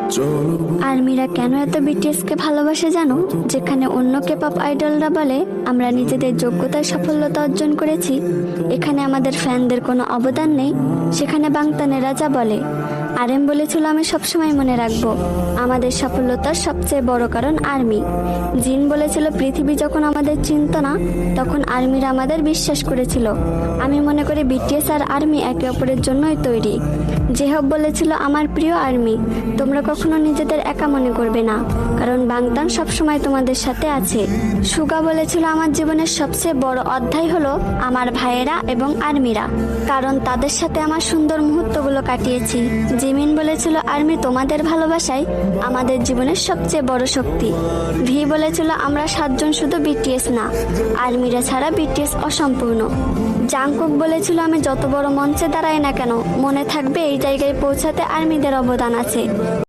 আর্মিরা কেন এত বিটিএস কে ভালোবাসে জানো? যেখানে অন্য কেপপ আইডলরা বলে আমরা নিজেদের যোগ্যতায় সাফল্যতা অর্জন করেছি, এখানে আমাদের ফ্যানদের কোনো অবদান নেই, সেখানে বাংতানেরা যা বলে। আরএম বলেছিল আমি সবসময় মনে রাখবো আমাদের সফলতার সবচেয়ে বড় কারণ আর্মি। জিন বলেছিল পৃথিবী যখন আমাদের চিনত না তখন আর্মিরা আমাদের বিশ্বাস করেছিল। আমি মনে করি বিটিএস আর আর্মি একে অপরের জন্যই তৈরি। জেহব বলেছিল আমার প্রিয় আর্মি, তোমরা কখনো নিজেদের একা মনে করবে না, কারণ বাংতান সবসময় তোমাদের সাথে আছে। সুগা বলেছিল আমার জীবনের সবচেয়ে বড় অধ্যায় হলো আমার ভাইয়েরা এবং আর্মিরা, কারণ তাদের সাথে আমার সুন্দর মুহূর্তগুলো কাটিয়েছি। জিমিন বলেছিল আর্মি তোমাদের ভালোবাসাই আমাদের জীবনের সবচেয়ে বড় শক্তি। ভি বলেছিল আমরা 7 জন শুধু বিটিএস না, আর্মিরা ছাড়া বিটিএস অসম্পূর্ণ। জাংকুক বলেছিল আমি যত বড় মঞ্চে দাঁড়াই না কেন, মনে থাকবে এই জায়গায় পৌঁছাতে আর্মিদের অবদান আছে।